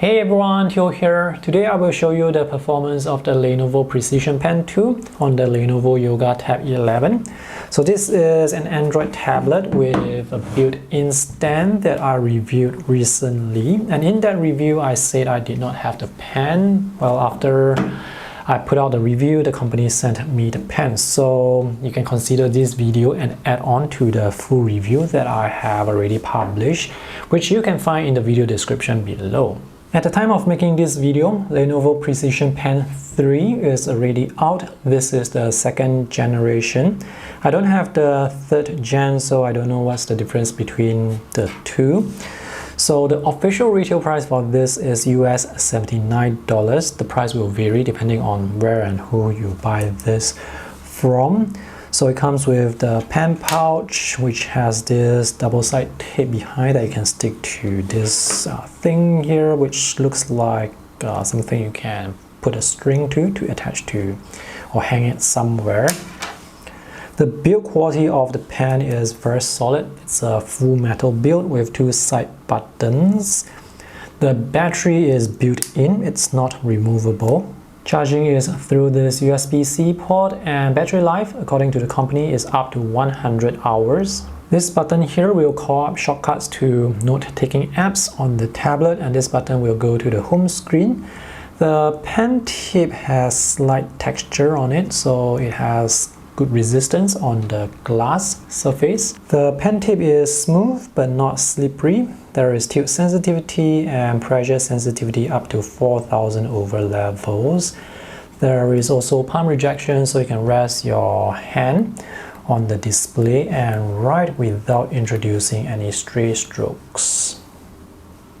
Hey everyone, Theo here. Today I will show you the performance of the Lenovo Precision Pen 2 on the Lenovo Yoga Tab 11. So this is an Android tablet with a built-in stand that I reviewed recently. And in that review, I said I did not have the pen. Well, after I put out the review, the company sent me the pen. So you can consider this video an add-on to the full review that I have already published, which you can find in the video description below. At the time of making this video, Lenovo Precision Pen 3 is already out. This is the second generation. I don't have the third gen, so I don't know what's the difference between the two. So the official retail price for this is US $79. The price will vary depending on where and who you buy this from. So it comes with the pen pouch, which has this double-sided tape behind that you can stick to this thing here, which looks like something you can put a string to attach to or hang it somewhere. The build quality of the pen is very solid. It's a full metal build with two side buttons. The battery is built in, it's not removable. Charging is through this USB-C port, and battery life, according to the company, is up to 100 hours. This button here will call up shortcuts to note-taking apps on the tablet, and this button will go to the home screen. The pen tip has slight texture on it, so it has good resistance on the glass surface. The pen tip is smooth but not slippery. There is tilt sensitivity and pressure sensitivity up to 4000 over levels. There is also palm rejection, so you can rest your hand on the display and write without introducing any stray strokes.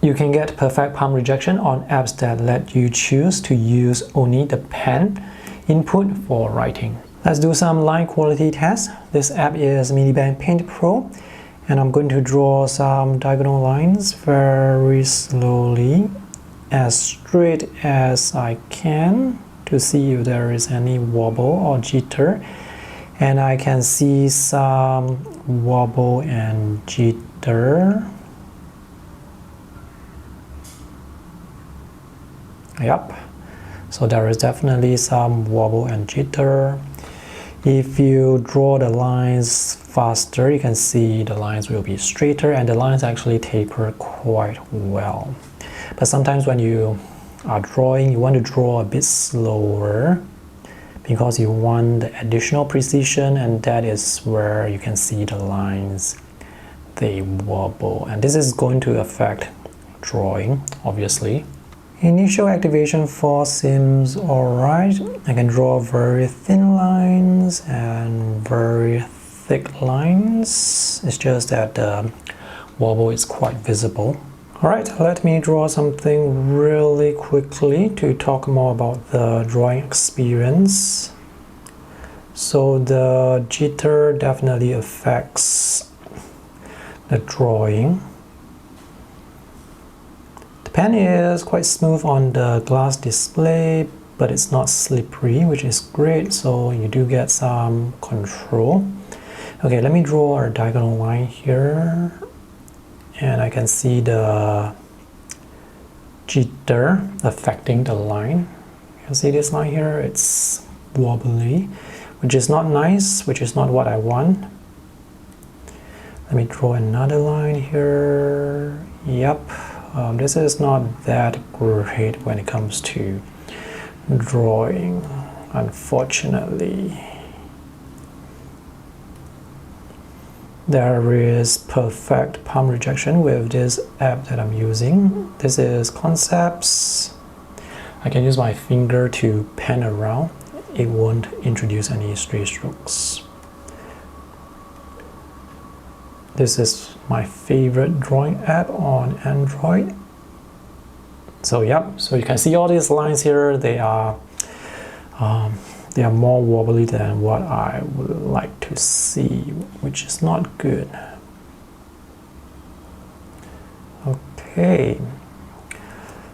You can get perfect palm rejection on apps that let you choose to use only the pen input for writing. Let's do some line quality tests. This app is Minibank Paint Pro, and I'm going to draw some diagonal lines very slowly, as straight as I can, to see if there is any wobble or jitter. And I can see some wobble and jitter. Yep, so there is definitely some wobble and jitter. If you draw the lines faster, you can see the lines will be straighter and the lines actually taper quite well. But sometimes when you are drawing, you want to draw a bit slower because you want the additional precision, and that is where you can see the lines, they wobble. And this is going to affect drawing, obviously. Initial activation force seems alright. I can draw very thin lines and very thick lines. It's just that the wobble is quite visible. Alright, let me draw something really quickly to talk more about the drawing experience. So the jitter definitely affects the drawing. The pen is quite smooth on the glass display, but it's not slippery, which is great, so you do get some control. Okay, let me draw a diagonal line here, and I can see the jitter affecting the line. You can see this line here, it's wobbly, which is not nice, which is not what I want. Let me draw another line here. Yep. This is not that great when it comes to drawing, unfortunately. There is perfect palm rejection with this app that I'm using. This is Concepts. I can use my finger to pen around. It won't introduce any stray strokes. This is my favorite drawing app on Android. So yep, so you can see all these lines here, they are more wobbly than what I would like to see, which is not good. Okay,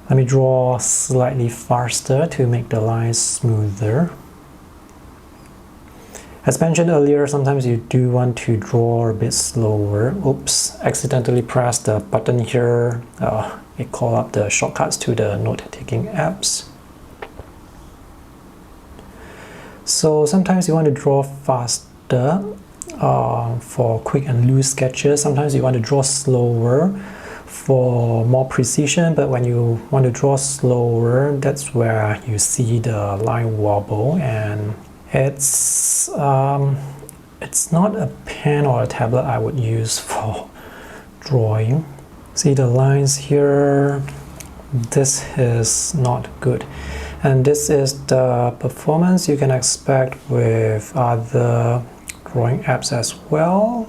let me draw slightly faster to make the lines smoother. As mentioned earlier, sometimes you do want to draw a bit slower. Oops, accidentally pressed the button here. It called up the shortcuts to the note-taking apps. So sometimes you want to draw faster for quick and loose sketches. Sometimes you want to draw slower for more precision, but when you want to draw slower, that's where you see the line wobble, and it's not a pen or a tablet I would use for drawing. See the lines here? This is not good. And this is the performance you can expect with other drawing apps as well,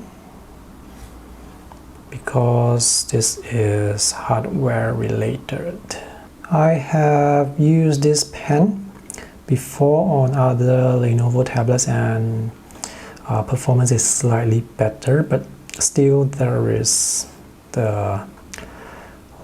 because this is hardware related. I have used this pen before on other Lenovo tablets, and performance is slightly better, but still there is the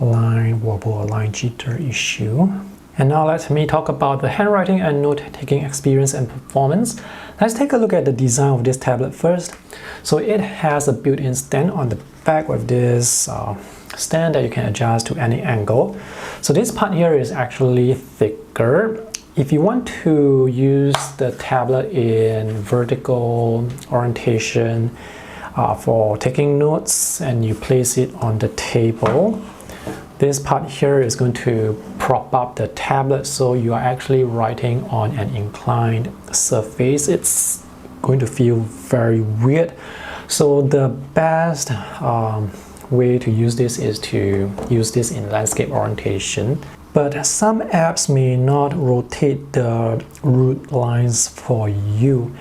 line wobble or line jitter issue. And now let me talk about the handwriting and note-taking experience and performance. Let's take a look at the design of this tablet first. So it has a built-in stand on the back with this stand that you can adjust to any angle. So this part here is actually thicker. If you want to use the tablet in vertical orientation for taking notes and you place it on the table, this part here is going to prop up the tablet, so you are actually writing on an inclined surface. It's going to feel very weird. So the best way to use this is to use this in landscape orientation. But some apps may not rotate the root lines for you.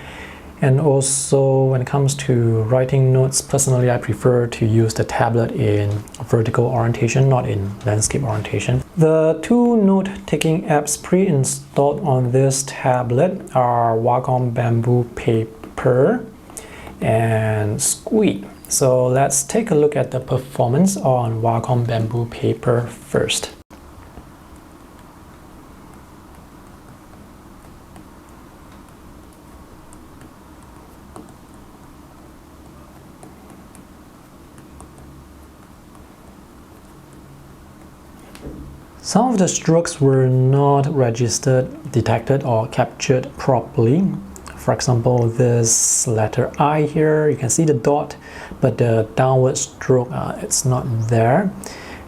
And also when it comes to writing notes, personally I prefer to use the tablet in vertical orientation, not in landscape orientation. The two note-taking apps pre-installed on this tablet are Wacom Bamboo Paper and Squid. So let's take a look at the performance on Wacom Bamboo Paper first. Some of the strokes were not registered, detected, or captured properly. For example, this letter I here, you can see the dot, but the downward stroke, it's not there.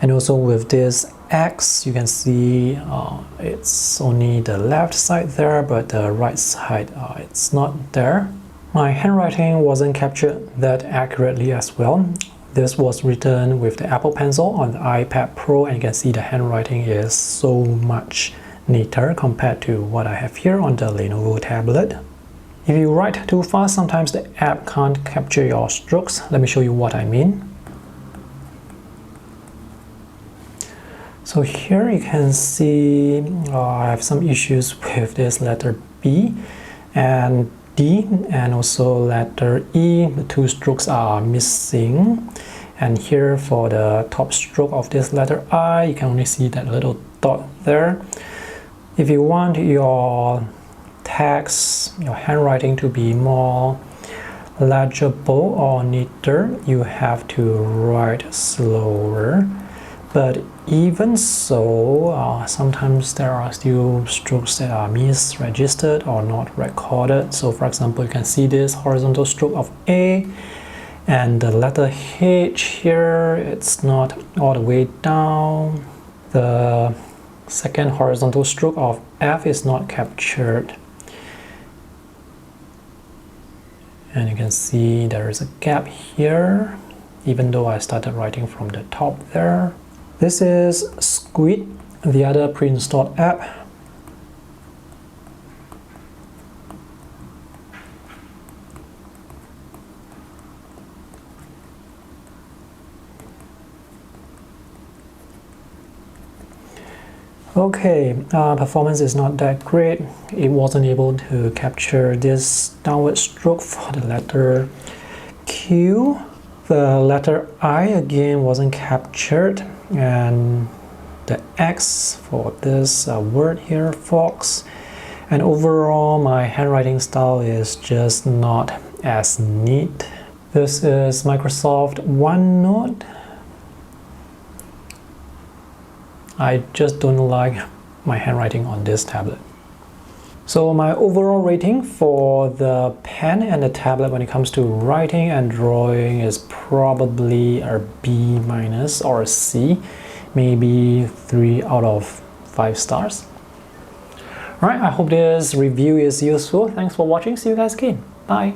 And also with this X, you can see it's only the left side there, but the right side, it's not there. My handwriting wasn't captured that accurately as well. This was written with the Apple Pencil on the iPad Pro, and you can see the handwriting is so much neater compared to what I have here on the Lenovo tablet. If you write too fast, sometimes the app can't capture your strokes. Let me show you what I mean. So here you can see I have some issues with this letter B and D, and also letter E. The two strokes are missing, and here for the top stroke of this letter I, you can only see that little dot there. If you want your text, your handwriting to be more legible or neater, you have to write slower. But even so, sometimes there are still strokes that are misregistered or not recorded. So for example, you can see this horizontal stroke of A, and the letter H here, it's not all the way down. The second horizontal stroke of F is not captured. And you can see there is a gap here, even though I started writing from the top there. This is Squid, the other pre-installed app. Okay, performance is not that great. It wasn't able to capture this downward stroke for the letter Q. The letter I again wasn't captured, and the X for this word here, fox, And overall, my handwriting style is just not as neat. This is Microsoft OneNote. I just don't like my handwriting on this tablet. So my overall rating for the pen and the tablet when it comes to writing and drawing is probably a B- or a C, maybe 3 out of 5 stars. Alright, I hope this review is useful. Thanks for watching. See you guys again. Bye.